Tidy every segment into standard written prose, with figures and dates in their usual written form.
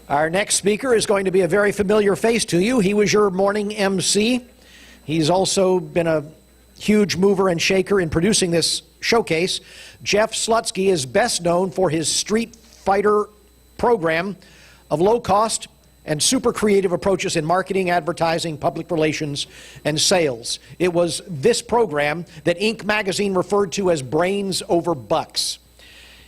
Our next speaker is going to be a very familiar face to you. He was your morning MC. He's also been a huge mover and shaker in producing this showcase. Jeff Slutsky is best known for his Street Fighter program of low-cost and super creative approaches in marketing, advertising, public relations, and sales. It was this program that Inc. magazine referred to as brains over bucks.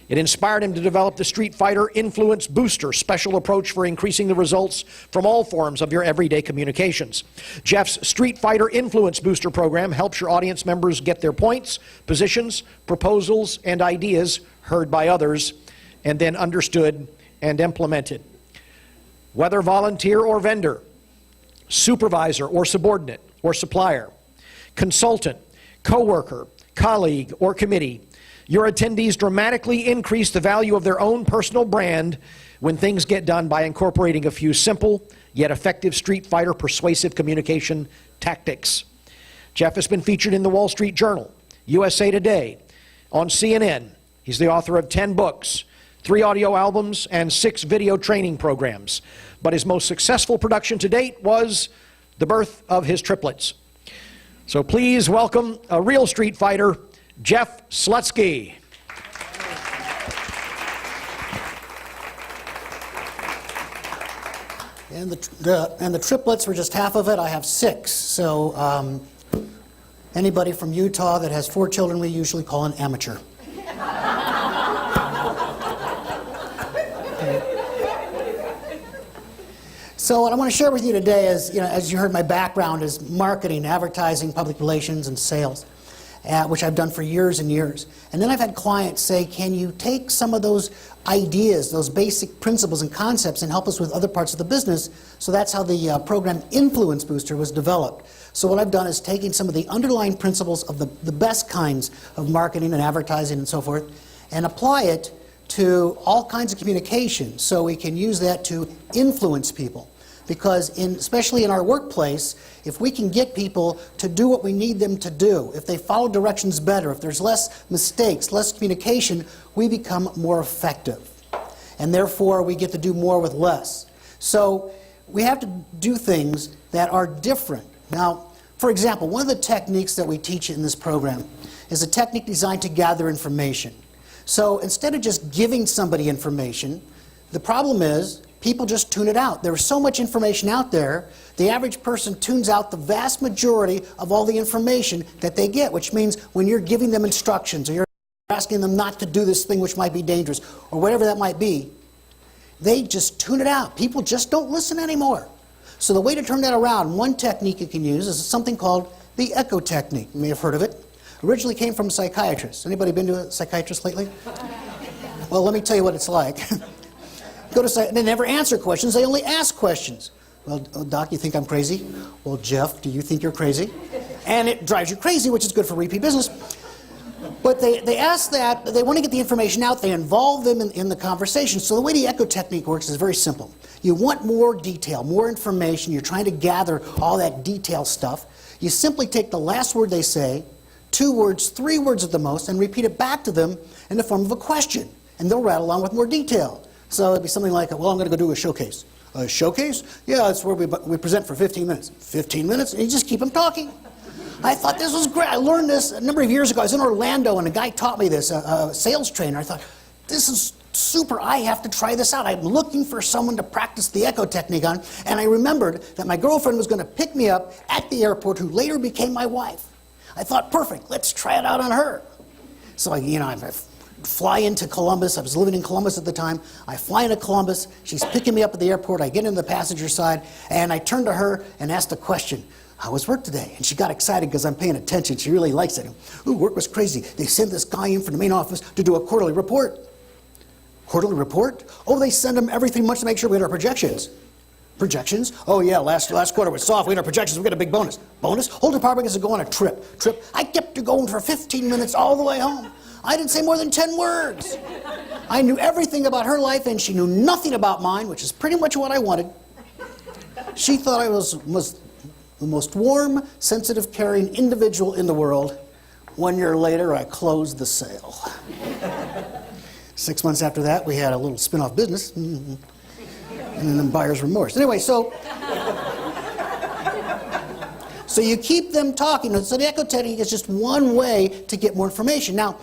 It inspired him to develop the Street Fighter Influence Booster, special approach for increasing the results from all forms of your everyday communications. Jeff's Street Fighter Influence Booster program helps your audience members get their points, positions, proposals, and ideas heard by others, and then understood and implemented. Whether volunteer or vendor, supervisor or subordinate or supplier, consultant, coworker, colleague, or committee, your attendees dramatically increase the value of their own personal brand when things get done by incorporating a few simple yet effective Street Fighter persuasive communication tactics. Jeff has been featured in the Wall Street Journal, USA Today, on CNN. He's the author of 10 books, 3 audio albums, and 6 video training programs. But his most successful production to date was the birth of his triplets. So please welcome a real Street Fighter, Jeff Slutsky. And the triplets were just half of it. I have 6. So anybody from Utah that has 4 children, we usually call an amateur. So what I want to share with you today is, as you heard, my background is marketing, advertising, public relations, and sales, which I've done for years and years. And then I've had clients say, can you take some of those ideas, those basic principles and concepts, and help us with other parts of the business? So that's how the program Influence Booster was developed. So what I've done is taking some of the underlying principles of the best kinds of marketing and advertising and so forth, and apply it to all kinds of communication, so we can use that to influence people. Because especially in our workplace, if we can get people to do what we need them to do, if they follow directions better, if there's less mistakes, less communication, we become more effective. And therefore, we get to do more with less. So we have to do things that are different. Now, for example, one of the techniques that we teach in this program is a technique designed to gather information. So instead of just giving somebody information, the problem is people just tune it out. There's so much information out there, the average person tunes out the vast majority of all the information that they get, which means when you're giving them instructions or you're asking them not to do this thing which might be dangerous or whatever that might be, they just tune it out. People just don't listen anymore. So the way to turn that around, one technique you can use is something called the echo technique. You may have heard of it. Originally came from psychiatrists. Anybody been to a psychiatrist lately? Well, let me tell you what it's like. They never answer questions, they only ask questions. Well, Doc, you think I'm crazy? Well, Jeff, do you think you're crazy? And it drives you crazy, which is good for repeat business. But they ask that, they want to get the information out, they involve them in the conversation. So the way the echo technique works is very simple. You want more detail, more information, you're trying to gather all that detail stuff. You simply take the last word they say, 2 words, 3 words at the most, and repeat it back to them in the form of a question. And they'll rattle on with more detail. So it'd be something like, well, I'm going to go do a showcase. A showcase? Yeah, that's where we present for 15 minutes. 15 minutes? And you just keep them talking. I thought this was great. I learned this a number of years ago. I was in Orlando, and a guy taught me this, a sales trainer. I thought, this is super. I have to try this out. I'm looking for someone to practice the echo technique on. And I remembered that my girlfriend was going to pick me up at the airport, who later became my wife. I thought, perfect. Let's try it out on her. So I fly into Columbus. I was living in Columbus at the time. I fly into Columbus. She's picking me up at the airport. I get into the passenger side, and I turn to her and ask the question, how was work today? And she got excited because I'm paying attention. She really likes it. Ooh, work was crazy. They sent this guy in from the main office to do a quarterly report. Quarterly report? Oh, they send them every 3 months to make sure we hit our projections. Projections? Oh yeah, last quarter was soft. We hit our projections. We got a big bonus. Bonus? Whole department gets to go on a trip. I kept her going for 15 minutes all the way home. I didn't say more than 10 words. I knew everything about her life, and she knew nothing about mine, which is pretty much what I wanted. She thought I was the most warm, sensitive, caring individual in the world. 1 year later, I closed the sale. 6 months after that, we had a little spin-off business. And then buyer's remorse. Anyway, so you keep them talking. So the echo technique is just one way to get more information. Now,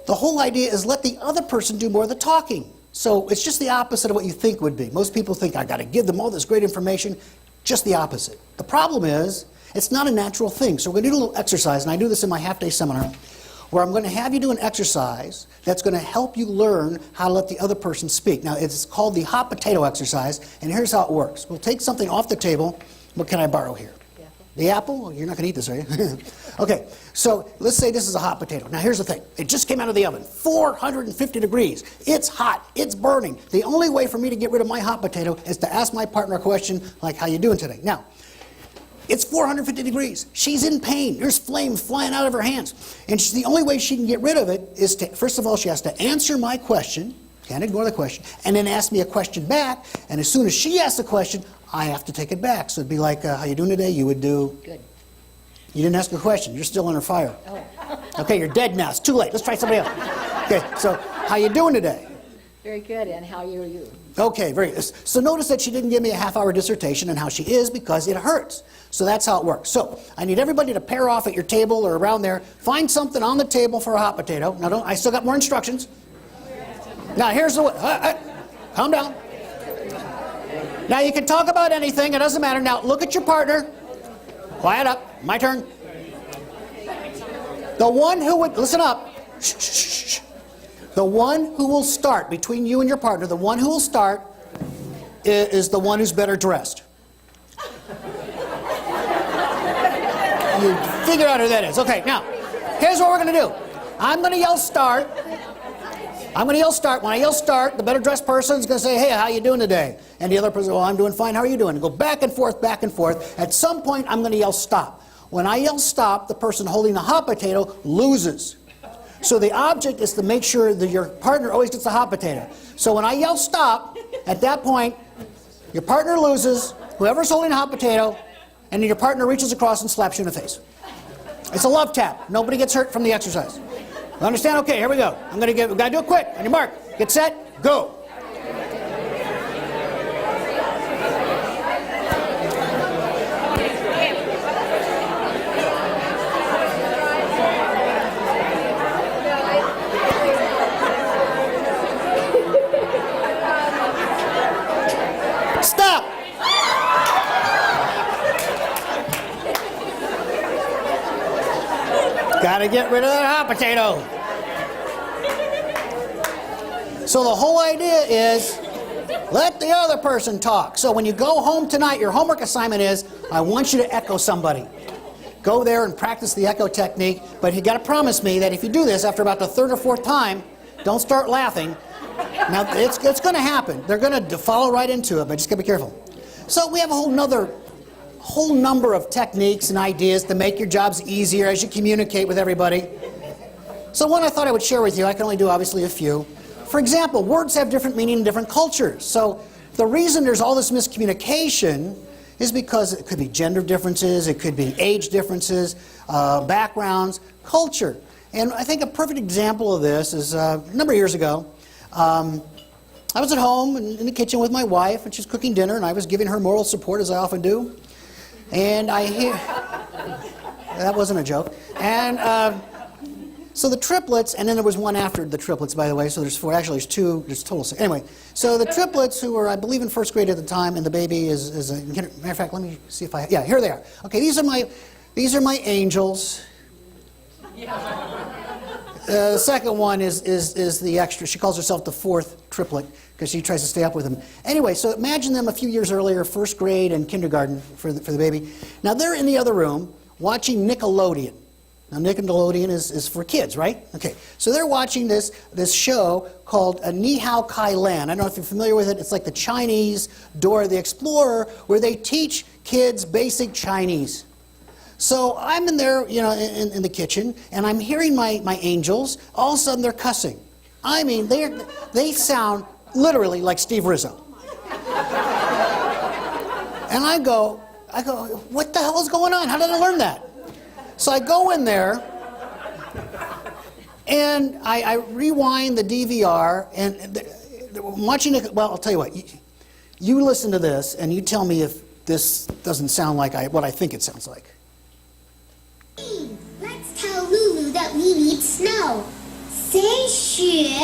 the whole idea is let the other person do more of the talking. So it's just the opposite of what you think would be. Most people think, I got to give them all this great information. Just the opposite. The problem is, it's not a natural thing. So we're going to do a little exercise, and I do this in my half-day seminar, where I'm going to have you do an exercise that's going to help you learn how to let the other person speak. Now, it's called the hot potato exercise, and here's how it works. We'll take something off the table. What can I borrow here? The apple? Oh, you're not going to eat this, are you? Okay, so let's say this is a hot potato. Now, here's the thing. It just came out of the oven, 450 degrees. It's hot. It's burning. The only way for me to get rid of my hot potato is to ask my partner a question like, how you doing today? Now, it's 450 degrees. She's in pain. There's flames flying out of her hands. And the only way she can get rid of it is to, first of all, she has to answer my question. Can't ignore the question. And then ask me a question back. And as soon as she asks a question, I have to take it back. So it'd be like, how you doing today? You would do... Good. You didn't ask a question. You're still under fire. Oh. Okay, you're dead now. It's too late. Let's try somebody else. Okay, so how you doing today? Very good, and how are you? Okay, very good. So notice that she didn't give me a half-hour dissertation on how she is because it hurts. So that's how it works. So I need everybody to pair off at your table or around there. Find something on the table for a hot potato. Now, I still got more instructions. Now, here's the way. Calm down. Now, you can talk about anything. It doesn't matter. Now, look at your partner. Quiet up. My turn. The one who would... Listen up. Shh, shh, shh, shh. The one who will start, between you and your partner, the one who will start is the one who's better dressed. You figure out who that is. Okay, now, here's what we're going to do. I'm going to yell start. I'm going to yell start. When I yell start, the better dressed person is going to say, hey, how you doing today? And the other person, well, I'm doing fine. How are you doing? And go back and forth, back and forth. At some point, I'm going to yell stop. When I yell stop, the person holding the hot potato loses. So the object is to make sure that your partner always gets the hot potato. So when I yell stop, at that point, your partner loses, whoever's holding the hot potato, and then your partner reaches across and slaps you in the face. It's a love tap. Nobody gets hurt from the exercise. Understand? Okay, here we go. We gotta do it quick. On your mark, get set, go. Stop! Gotta get rid of that hot potato. So the whole idea is let the other person talk. So when you go home tonight, your homework assignment is, I want you to echo somebody. Go there and practice the echo technique, but you gotta promise me that if you do this after about the third or fourth time, don't start laughing. Now, it's going to happen. They're going to follow right into it, but just got to be careful. So we have a whole number of techniques and ideas to make your jobs easier as you communicate with everybody. So one I thought I would share with you, I can only do obviously a few. For example, words have different meaning in different cultures. So the reason there's all this miscommunication is because it could be gender differences, it could be age differences, backgrounds, culture. And I think a perfect example of this is a number of years ago, I was at home in the kitchen with my wife, and she was cooking dinner, and I was giving her moral support, as I often do. And I hear... That wasn't a joke. And so the triplets, and then there was one after the triplets, by the way, so there's four. Actually, there's two. There's total six. Anyway, so the triplets, who were, I believe, in first grade at the time, and the baby is matter of fact, let me see if I... Yeah, here they are. Okay, these are my angels. The second one is the extra. She calls herself the fourth triplet because she tries to stay up with him. Anyway, so imagine them a few years earlier, first grade and kindergarten for the baby. Now they're in the other room watching Nickelodeon. Now Nickelodeon is for kids, right? Okay, so they're watching this show called Ni Hao Kai Lan. I don't know if you're familiar with it. It's like the Chinese Dora the Explorer, where they teach kids basic Chinese. So I'm in there, you know, in the kitchen, and I'm hearing my angels. All of a sudden, they're cussing. I mean, they sound literally like Steve Rizzo. And I go, what the hell is going on? How did I learn that? So I go in there, and I rewind the DVR, and I'm watching it. Well, I'll tell you what. You listen to this, and you tell me if this doesn't sound like what I think it sounds like. Let's tell Lulu that we need snow. Say 雪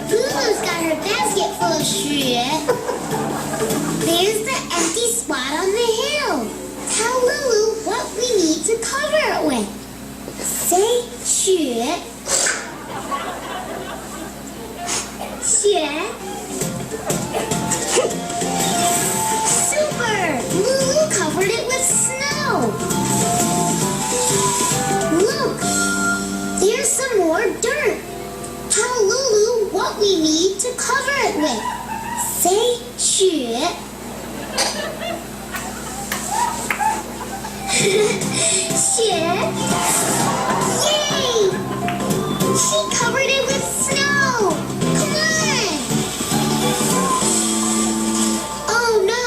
Lulu's got her basket full of 雪 There's the empty spot on the hill. Tell Lulu what we need to cover it with. Say 雪 Super! Lulu covered it with snow. Look, there's some more dirt. Tell Lulu what we need to cover it with. Say 雪 Yay! She covered it with snow. Come on. Oh no,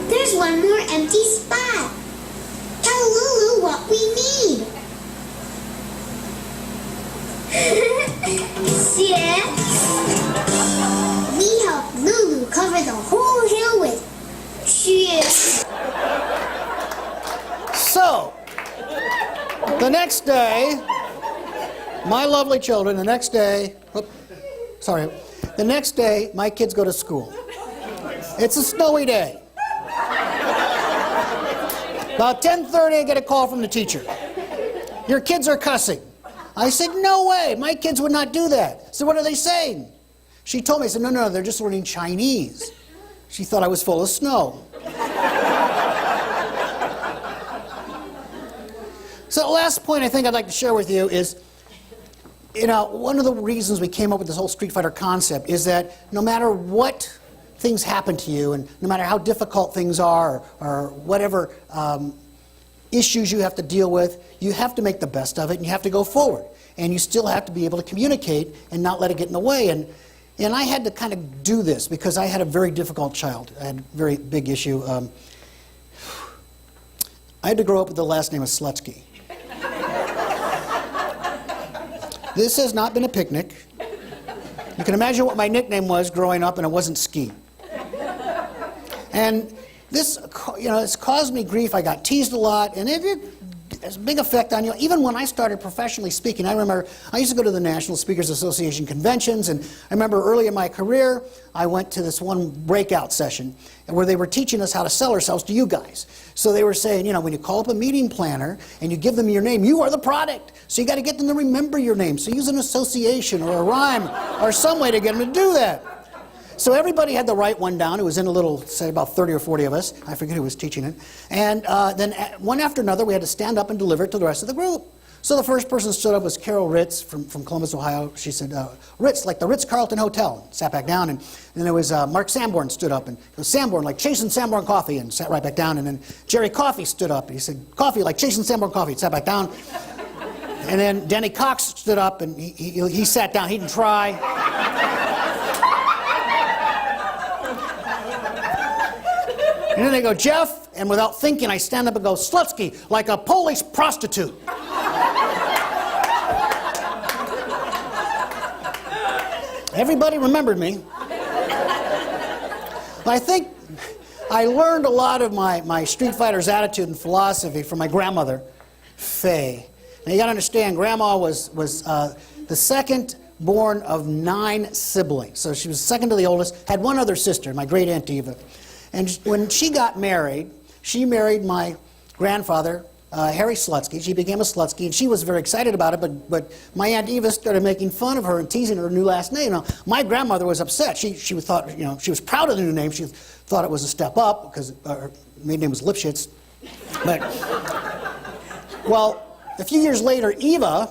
there's one more empty spot. Tell Lulu what we need. 雪 We help Lulu cover the whole hill with 雪 So, the next day, my lovely children, the next day, my kids go to school. It's a snowy day. About 10:30, I get a call from the teacher. Your kids are cussing. I said, no way, my kids would not do that. I said, what are they saying? She told me, I said, no, they're just learning Chinese. She thought I was full of snow. So the last point I think I'd like to share with you is, one of the reasons we came up with this whole Street Fighter concept is that no matter what things happen to you, and no matter how difficult things are, or whatever issues you have to deal with, you have to make the best of it, and you have to go forward. And you still have to be able to communicate and not let it get in the way. And I had to kind of do this because I had a very difficult child. I had a very big issue. I had to grow up with the last name of Slutsky. This has not been a picnic. You can imagine what my nickname was growing up, and it wasn't Ski. And this, it's caused me grief. I got teased a lot, and it has a big effect on you. Even when I started professionally speaking, I remember I used to go to the National Speakers Association conventions, and I remember early in my career, I went to this one breakout session where they were teaching us how to sell ourselves to you guys. So they were saying, when you call up a meeting planner and you give them your name, you are the product. So you got to get them to remember your name. So use an association or a rhyme or some way to get them to do that. So everybody had to write one down. It was in a little, say about 30 or 40 of us. I forget who was teaching it. And then one after another, we had to stand up and deliver it to the rest of the group. So the first person stood up was Carol Ritz from Columbus, Ohio. She said, Ritz, like the Ritz-Carlton Hotel. Sat back down. And then there was Mark Sanborn stood up. And it was Sanborn, like chasing Sanborn coffee, and sat right back down. And then Jerry Coffey stood up. He said, coffee, like chasing Sanborn coffee, and sat back down. And then Denny Cox stood up, and he sat down. He didn't try. And then they go, Jeff, and without thinking, I stand up and go, Slutsky, like a Polish prostitute. Everybody remembered me. I think I learned a lot of my Street Fighter's attitude and philosophy from my grandmother, Faye. Now you got to understand, Grandma was the second born of 9 siblings. So she was second to the oldest, had one other sister, my great Aunt Eva. And when she got married, she married my grandfather, Harry Slutsky. She became a Slutsky, and she was very excited about it, but my Aunt Eva started making fun of her and teasing her new last name. Now, my grandmother was upset. She thought, she was proud of the new name. She thought it was a step up, because her maiden name was Lipschitz. But, well, a few years later, Eva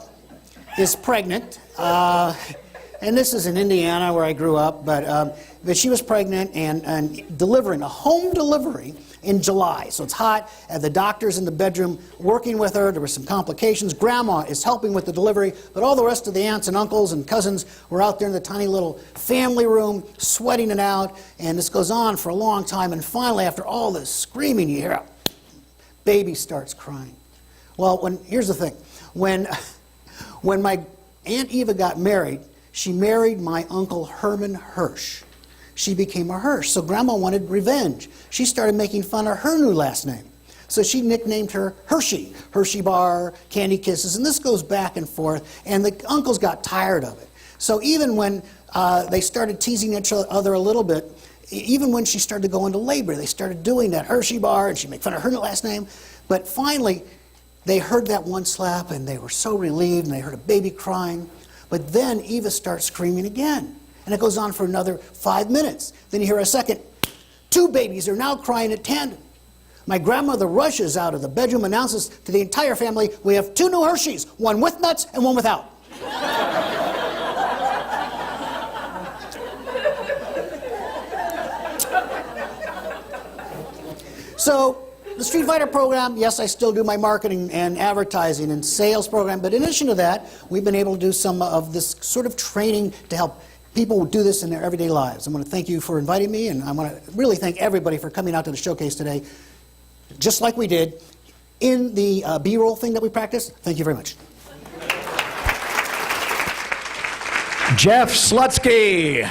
is pregnant. And this is in Indiana, where I grew up, but she was pregnant and delivering, a home delivery in July. So it's hot, and the doctor's in the bedroom working with her. There were some complications. Grandma is helping with the delivery, but all the rest of the aunts and uncles and cousins were out there in the tiny little family room, sweating it out, and this goes on for a long time, and finally, after all this screaming, you hear a baby starts crying. Well, here's the thing. When my Aunt Eva got married, she married my Uncle Herman Hirsch. She became a Hirsch, so Grandma wanted revenge. She started making fun of her new last name. So she nicknamed her Hershey, Hershey Bar, Candy Kisses, and this goes back and forth, and the uncles got tired of it. So even when they started teasing each other a little bit, even when she started to go into labor, they started doing that Hershey Bar, and she'd make fun of her last name. But finally, they heard that one slap, and they were so relieved, and they heard a baby crying. But then Eva starts screaming again, and it goes on for another 5 minutes. Then you hear a second. 2 babies are now crying at tandem. My grandmother rushes out of the bedroom, announces to the entire family, we have 2 new Hershey's, one with nuts and one without. So, the Street Fighter program, yes, I still do my marketing and advertising and sales program, but in addition to that, we've been able to do some of this sort of training to help people do this in their everyday lives. I want to thank you for inviting me, and I want to really thank everybody for coming out to the showcase today, just like we did in the B-roll thing that we practiced. Thank you very much. Jeff Slutsky.